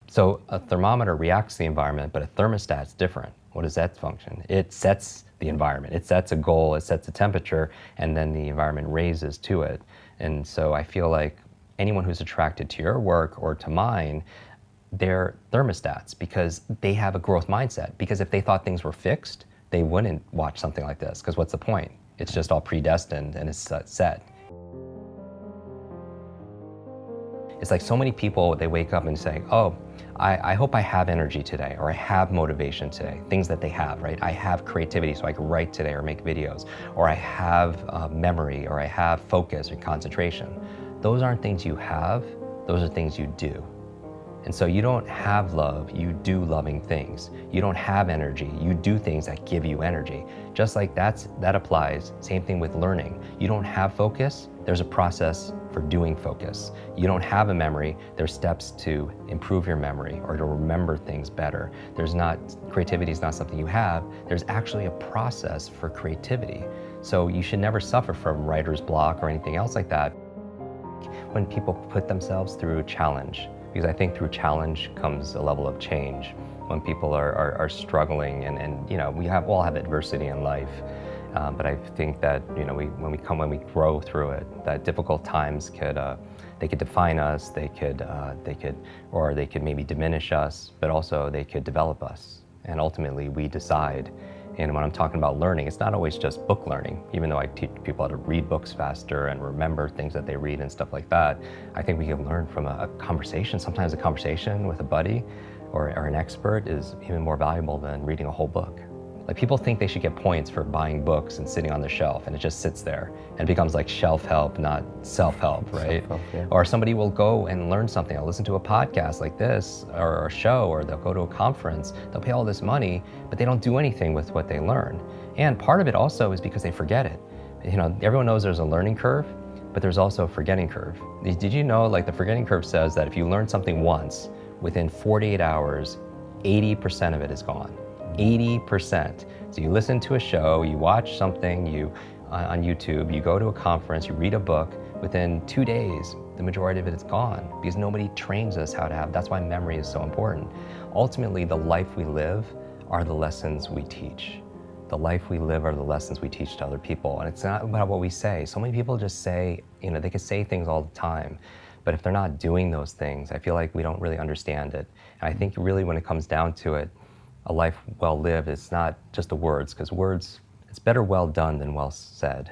So a thermometer reacts to the environment, but a thermostat's different. What does that function? It sets the environment. It sets a goal, it sets a temperature, and then the environment raises to it. And so I feel like anyone who's attracted to your work or to mine, they're thermostats because they have a growth mindset. Because if they thought things were fixed, they wouldn't watch something like this, because what's the point? It's just all predestined and it's set. It's like so many people, they wake up and say, oh, I hope I have energy today, or I have motivation today, things that they have, right? I have creativity so I can write today or make videos, or I have memory, or I have focus or concentration. Those aren't things you have, those are things you do. And so you don't have love, you do loving things. You don't have energy, you do things that give you energy. Just like that applies, same thing with learning. You don't have focus, there's a process for doing focus. You don't have a memory, there's steps to improve your memory or to remember things better. Creativity is not something you have, there's actually a process for creativity. So you should never suffer from writer's block or anything else like that. When people put themselves through challenge, because I think through challenge comes a level of change. When people are struggling and we all have adversity in life, but I think that when we grow through it, that difficult times they could define us, they could maybe diminish us, but also they could develop us, and ultimately we decide. And when I'm talking about learning, it's not always just book learning. Even though I teach people how to read books faster and remember things that they read and stuff like that, I think we can learn from a conversation. Sometimes a conversation with a buddy or an expert is even more valuable than reading a whole book. Like, people think they should get points for buying books and sitting on the shelf, and it just sits there and it becomes like shelf help, not self-help, right? Self-help, yeah. Or somebody will go and learn something. I'll listen to a podcast like this or a show, or they'll go to a conference, they'll pay all this money, but they don't do anything with what they learn. And part of it also is because they forget it. Everyone knows there's a learning curve, but there's also a forgetting curve. Did you know, like, the forgetting curve says that if you learn something once, within 48 hours, 80% of it is gone. 80%. So you listen to a show, you watch something on YouTube, you go to a conference, you read a book, within 2 days, the majority of it is gone, because nobody trains us how to have. That's why memory is so important. Ultimately, the life we live are the lessons we teach. The life we live are the lessons we teach to other people. And it's not about what we say. So many people just say, they can say things all the time, but if they're not doing those things, I feel like we don't really understand it. And I think really when it comes down to it, a life well lived is not just the words, because words, it's better well done than well said.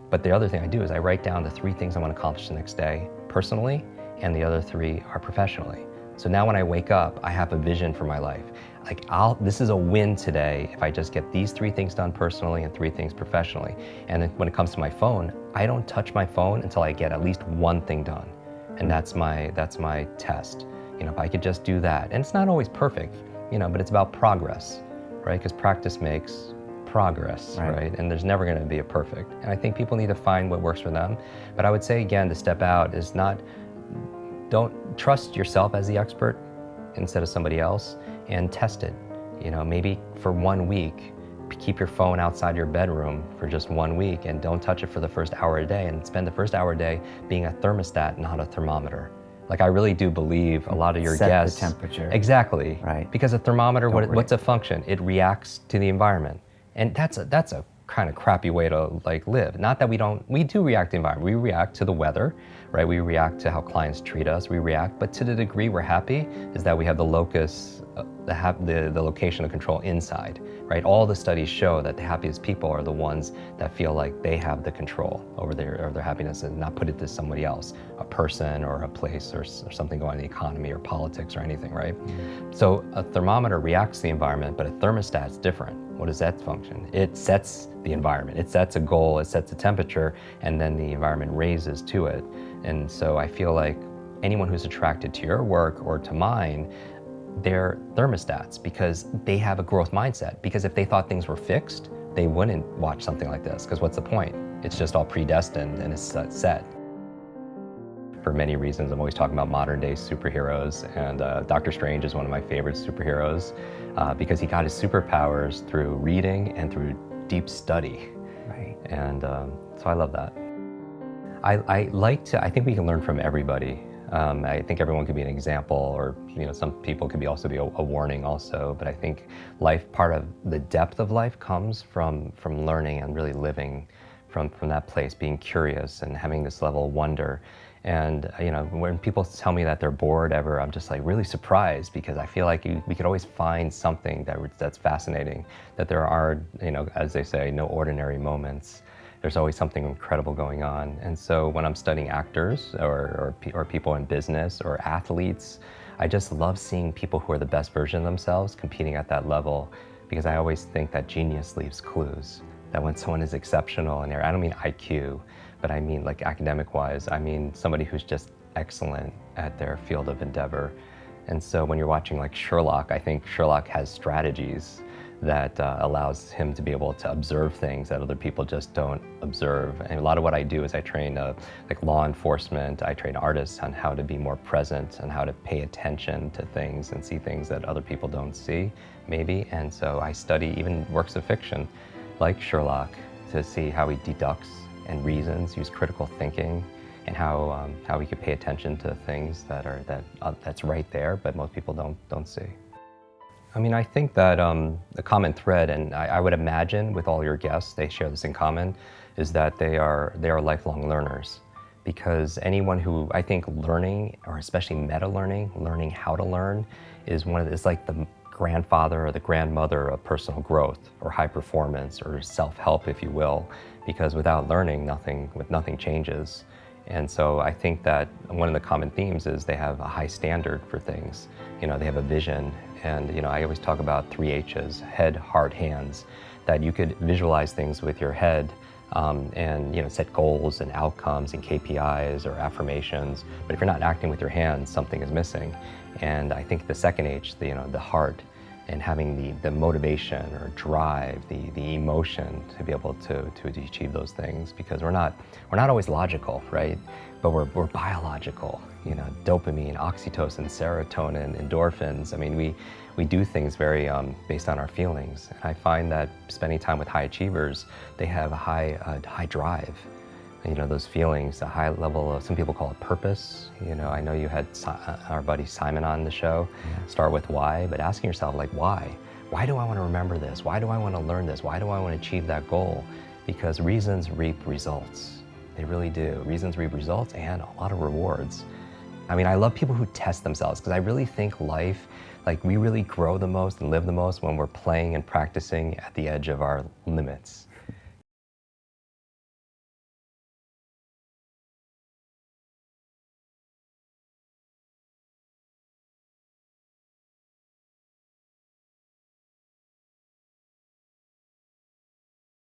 But the other thing I do is I write down the 3 things I want to accomplish the next day personally, and the other 3 are professionally. So now when I wake up, I have a vision for my life. Like, this is a win today if I just get these 3 things done personally and 3 things professionally. And then when it comes to my phone, I don't touch my phone until I get at least 1 thing done. And that's my test. If I could just do that. And it's not always perfect, but it's about progress, right? Because practice makes progress, right? And there's never going to be a perfect. And I think people need to find what works for them. But I would say, again, to step out is don't trust yourself as the expert instead of somebody else, and test it. Maybe for 1 week, keep your phone outside your bedroom for just 1 week and don't touch it for the first hour a day, and spend the first hour a day being a thermostat, not a thermometer. Like, I really do believe a lot of your guests... Set the temperature. Exactly. Right. Because a thermometer, what's a function? It reacts to the environment. And that's a kind of crappy way to live. Not that we do react to the environment. We react to the weather, right? We react to how clients treat us. We react, but to the degree we're happy is that we have the locus, the location of control inside, right? All the studies show that the happiest people are the ones that feel like they have the control over their happiness and not put it to somebody else, a person or a place or something going on in the economy or politics or anything, right? Mm-hmm. So a thermometer reacts to the environment, but a thermostat's different. What does that function? It sets the environment. It sets a goal, it sets a temperature, and then the environment raises to it. And so I feel like anyone who's attracted to your work or to mine, they're thermostats because they have a growth mindset. Because if they thought things were fixed, they wouldn't watch something like this, because what's the point? It's just all predestined and it's set. For many reasons, I'm always talking about modern day superheroes, and Dr. Strange is one of my favorite superheroes because he got his superpowers through reading and through deep study. Right. And so I love that. I think we can learn from everybody. I think everyone could be an example, or some people could also be a warning also. But I think life, part of the depth of life comes from learning and really living from that place, being curious and having this level of wonder. And when people tell me that they're bored ever, I'm just like really surprised, because I feel like we could always find something that's fascinating. That there are, as they say, no ordinary moments. There's always something incredible going on. And so when I'm studying actors or people in business or athletes, I just love seeing people who are the best version of themselves competing at that level, because I always think that genius leaves clues. That when someone is exceptional, and I don't mean IQ, but I mean like academic-wise, I mean somebody who's just excellent at their field of endeavor. And so when you're watching like Sherlock, I think Sherlock has strategies that allows him to be able to observe things that other people just don't observe. And a lot of what I do is I train like law enforcement, I train artists on how to be more present and how to pay attention to things and see things that other people don't see, maybe. And so I study even works of fiction like Sherlock to see how he deducts and reasons, use critical thinking, and how we could pay attention to things that's right there, but most people don't see. I mean, I think that the common thread, and I would imagine with all your guests, they share this in common, is that they are lifelong learners. Because anyone who, I think learning, or especially meta-learning, learning how to learn, is it's like the grandfather or the grandmother of personal growth or high performance or self-help, if you will. Because without learning, nothing changes. And so I think that one of the common themes is they have a high standard for things. They have a vision. And I always talk about 3 H's, head, heart, hands, that you could visualize things with your head and set goals and outcomes and KPIs or affirmations. But if you're not acting with your hands, something is missing. And I think the second H, the heart, and having the motivation or drive, the emotion to be able to achieve those things, because we're not always logical, right? But we're biological, dopamine, oxytocin, serotonin, endorphins. I mean, we do things very based on our feelings. And I find that spending time with high achievers, they have a high drive. Those feelings, a high level of, some people call it purpose. I know you had our buddy Simon on the show. Start with why, but asking yourself, like, why? Why do I want to remember this? Why do I want to learn this? Why do I want to achieve that goal? Because reasons reap results. They really do. Reasons reap results and a lot of rewards. I mean, I love people who test themselves, because I really think life, like we really grow the most and live the most when we're playing and practicing at the edge of our limits.